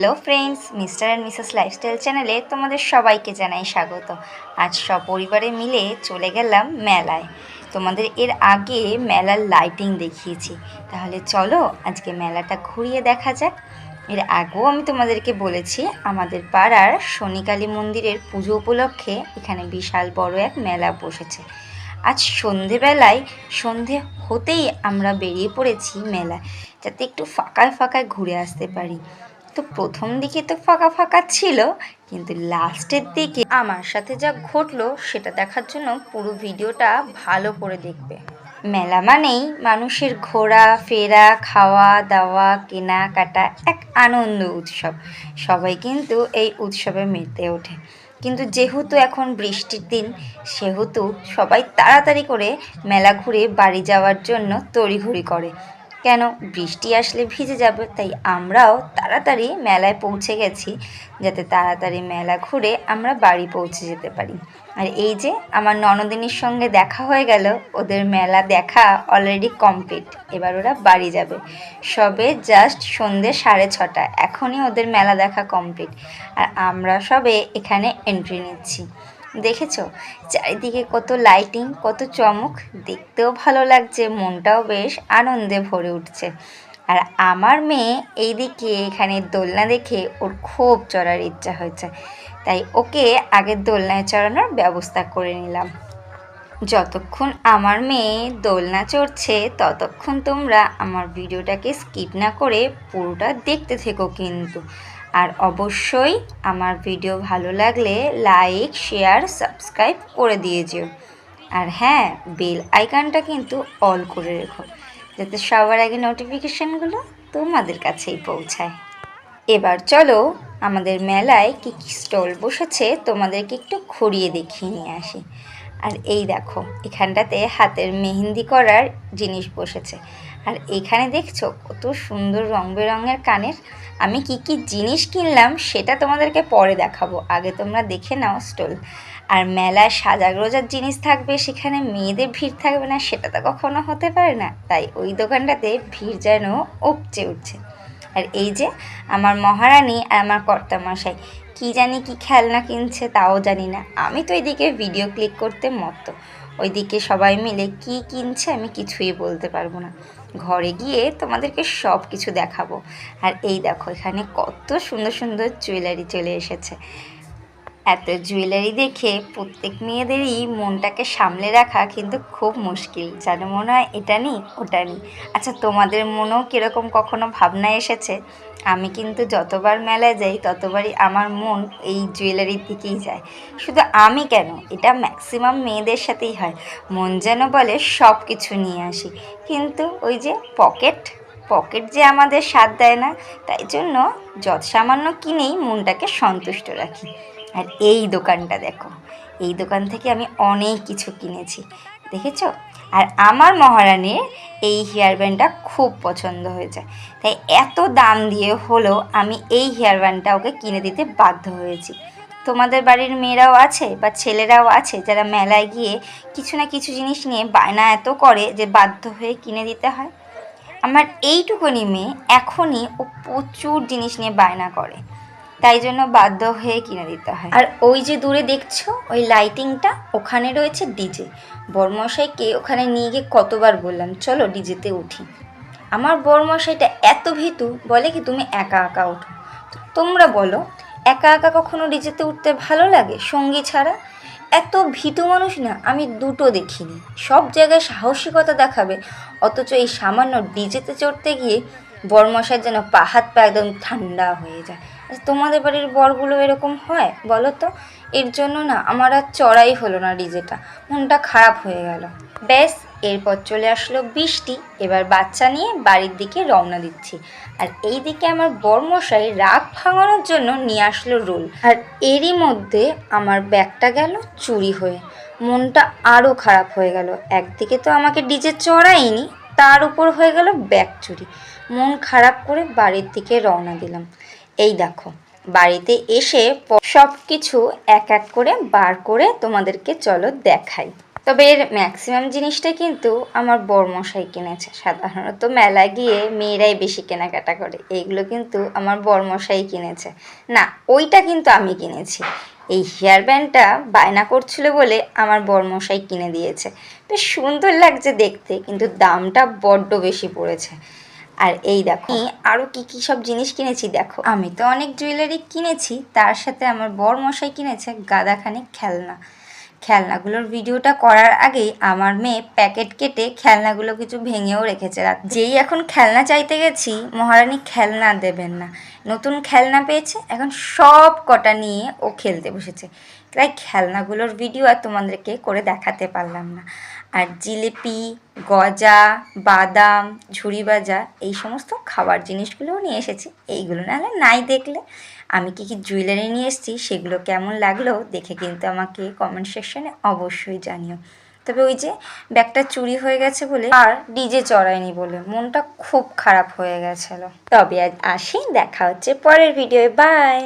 Hello friends, mister and Mrs lifestyle চ্যানেলে তোমাদের সবাইকে জানাই স্বাগত। আজ সপরিবারে মিলে চলে গেলাম মেলায়। তোমাদের এর আগে মেলার লাইটিং দেখিয়েছি, তাহলে চলো আজকে মেলাটা ঘুরিয়ে দেখা যাক। এর আগেও আমি তোমাদেরকে বলেছি আমাদের পাড়ার শনিকালী মন্দিরের পুজো উপলক্ষে এখানে বিশাল বড় এক মেলা বসেছে। আজ সন্ধে হতেই আমরা বেরিয়ে পড়েছি মেলায়, যাতে একটু ফাঁকায় ফাঁকায় ঘুরে আসতে পারি। তো প্রথম দিকে তো ফাঁকা ফাঁকা ছিল, কিন্তু লাস্টের দিকে আমার সাথে যা ঘটলো সেটা দেখার জন্য পুরো ভিডিওটা ভালো করে দেখবে। মেলা মানেই মানুষের ঘোরা ফেরা, খাওয়া দাওয়া, কেনাকাটা, এক আনন্দ উৎসব। সবাই কিন্তু এই উৎসবে মেতে ওঠে। কিন্তু যেহেতু এখন বৃষ্টির দিন, সেহেতু সবাই তাড়াতাড়ি করে মেলা ঘুরে বাড়ি যাওয়ার জন্য তড়িঘড়ি করে। কেন, বৃষ্টি আসলে ভিজে যাবে, তাই আমরাও তাড়াতাড়ি মেলায় পৌঁছে গেছি, যাতে তাড়াতাড়ি মেলা ঘুরে আমরা বাড়ি পৌঁছে যেতে পারি। আর এই যে আমার ননদিনীর সঙ্গে দেখা হয়ে গেল, ওদের মেলা দেখা অলরেডি কমপ্লিট, এবার ওরা বাড়ি যাবে। সবে জাস্ট সন্ধ্যে 6:30, এখনই ওদের মেলা দেখা কমপ্লিট, আর আমরা সবে এখানে এন্ট্রি নিচ্ছি। দেখেছো চারিদিকে কত লাইটিং, কত চমক, দেখতেও ভালো লাগছে, মনটাও বেশ আনন্দে ভরে উঠছে। আর আমার মেয়ে এইদিকে এখানে দোলনা দেখে ওর খুব চড়ার ইচ্ছা হয়েছে, তাই ওকে আগে দোলনায় চড়ানোর ব্যবস্থা করে নিলাম। যতক্ষণ আমার মেয়ে দোলনা চড়ছে ততক্ষণ তোমরা আমার ভিডিওটাকে স্কিপ না করে পুরোটা দেখতে থেকো কিন্তু। আর অবশ্যই আমার ভিডিও ভালো লাগলে লাইক, শেয়ার, সাবস্ক্রাইব করে দিয়ে যেও। আর হ্যাঁ, বেল আইকনটা কিন্তু অল করে রেখো, যাতে সবার আগে নোটিফিকেশানগুলো তোমাদের কাছেই পৌঁছায়। এবার চলো আমাদের মেলায় কী কী স্টল বসেছে তোমাদেরকে একটু ঘুরিয়ে দেখিয়ে নিয়ে আসি। আর এই দেখো, এখানটাতে হাতের মেহেন্দি করার জিনিস বসেছে। আর এখানে দেখছো কত সুন্দর রং বেরঙের কানের। আমি কি কি জিনিস কিনলাম সেটা তোমাদেরকে পরে দেখাবো, আগে তোমরা দেখে নাও স্টল। আর মেলায় সাজাগোজার জিনিস থাকবে, সেখানে মেয়েদের ভিড় থাকবে না সেটা তো কখনো হতে পারে না, তাই ওই দোকানটাতে ভিড় যেন উপচে উঠছে। আর এই যে আমার মহারানী আর আমার কর্তামশাই কি জানি কি খেলনা কিনছে তাও জানি না, আমি তো এদিকে ভিডিও ক্লিক করতে মত্ত। ওইদিকে সবাই মিলে কি কিনছে আমি কিছুই বলতে পারবো না, ঘরে গিয়ে তোমাদেরকে সব কিছু দেখাবো। আর এই দেখো এখানে কত সুন্দর সুন্দর জুয়েলারি চলে এসেছে। এত জুয়েলারি দেখে প্রত্যেক মেয়েদেরই মনটাকে সামলে রাখা কিন্তু খুব মুশকিল, যেন মনে হয় এটা নিই ওটা নিই। আচ্ছা, তোমাদের মনেও কীরকম কখনো ভাবনা এসেছে? আমি কিন্তু যতবার মেলায় যাই ততবারই আমার মন এই জুয়েলারির দিকেই যায়। শুধু আমি কেন, এটা ম্যাক্সিমাম মেয়েদের সাথেই হয়, মন যেন বলে সব কিছু নিয়ে আসি, কিন্তু ওই যে পকেট যে আমাদের সাথ দেয় না, তাই জন্য যৎ সামান্য কিনেই মনটাকে সন্তুষ্ট রাখি। আর এই দোকানটা দেখো, এই দোকান থেকে আমি অনেক কিছু কিনেছি, দেখেছো? আর আমার মহারানীর এই হেয়ার ব্যান্ডটা খুব পছন্দ হয়েছে, তাই এত দাম দিয়ে হলেও আমি এই হেয়ার ব্যান্ডটা ওকে কিনে দিতে বাধ্য হয়েছি। তোমাদের বাড়ির মেয়েরাও আছে বা ছেলেরাও আছে যারা মেলায় গিয়ে কিছু না কিছু জিনিস নিয়ে বায়না এত করে যে বাধ্য হয়ে কিনে দিতে হয়। আমার এইটুকুনি মেয়ে এখনই ও প্রচুর জিনিস নিয়ে বায়না করে, তাই জন্য বাধ্য হয়ে কিনে দিতে হয়। আর ওই যে দূরে দেখছো ওই লাইটিংটা, ওখানে রয়েছে ডিজে। বরমশাইকে ওখানে নিয়ে গিয়ে কতবার বললাম চলো ডিজেতে উঠি। আমার বরমশাইটা এত ভীতু, বলে কি তুমি একা একা ওঠো। তোমরা বলো, একা একা কখনো ডিজেতে উঠতে ভালো লাগে সঙ্গী ছাড়া? এত ভীতু মানুষ না আমি দুটো দেখিনি। সব জায়গায় সাহসিকতা দেখাবে, অথচ এই সামান্য ডিজেতে চড়তে গিয়ে বরমশাইয়ের যেন পা হাত পা একদম ঠান্ডা হয়ে যায়। তোমাদের বাড়ির বরগুলো এরকম হয় বলো তো? এর জন্য না আমার আর চড়াই হলো না ডিজেটা, মনটা খারাপ হয়ে গেল। ব্যাস, এরপর চলে আসলো বৃষ্টি। এবার বাচ্চা নিয়ে বাড়ির দিকে রওনা দিচ্ছি। আর এই দিকে আমার বরমশাই রাগ ভাঙানোর জন্য নিয়ে আসলো রোল। আর এরই মধ্যে আমার ব্যাগটা গেল চুরি হয়ে, মনটা আরও খারাপ হয়ে গেল। একদিকে তো আমাকে ডিজে চড়াইনি, তার উপর হয়ে গেল ব্যাগ চুরি। মন খারাপ করে বাড়ির দিকে রওনা দিলাম। এই দেখো বাড়িতে এসে সব কিছু এক এক করে বার করে তোমাদেরকে চলো দেখাই। তবে এর ম্যাক্সিমাম জিনিসটা কিন্তু আমার বরমশাই কিনেছে। সাধারণত মেলায় গিয়ে মেয়েরাই বেশি কেনাকাটা করে, এইগুলো কিন্তু আমার বরমশাই কিনেছে। না, ওইটা কিন্তু আমি কিনেছি। এই হেয়ার ব্যান্ডটা বায়না করছিল বলে আমার বরমশাই কিনে দিয়েছে। বেশ সুন্দর লাগছে দেখতে, কিন্তু দামটা বড্ড বেশি পড়েছে। আর এই দেখো আরও কী কী সব জিনিস কিনেছি দেখো। আমি তো অনেক জুয়েলারি কিনেছি, তার সাথে আমার বরমশাই কিনেছে গাদাখানিক খেলনা। খেলনাগুলোর ভিডিওটা করার আগেই আমার মেয়ে প্যাকেট কেটে খেলনাগুলো কিছু ভেঙেও রেখেছে। যেই এখন খেলনা চাইতে গেছি, মহারানী খেলনা দেবেন না, নতুন খেলনা পেয়েছে, এখন সব কটা নিয়ে ও খেলতে বসেছে। তাই খেলনাগুলোর ভিডিও আর তোমাদেরকে করে দেখাতে পারলাম না। আর জিলিপি, গজা, বাদাম, ঝুড়ি ভাজা, এই সমস্ত খাবার জিনিসগুলোও নিয়ে এসেছি। এইগুলো নাহলে নাই দেখলে। আমি কী কী জুয়েলারি নিয়ে এসেছি সেগুলো কেমন লাগলো দেখে কিন্তু আমাকে কমেন্ট সেকশনে অবশ্যই জানিও। তবে ওই যে ব্যাগটা চুরি হয়ে গেছে বলে আর ডিজে চড়ায়নি বলে মনটা খুব খারাপ হয়ে গেছিলো। তবে আজ আসি, দেখা হচ্ছে পরের ভিডিওয়ে, বাই।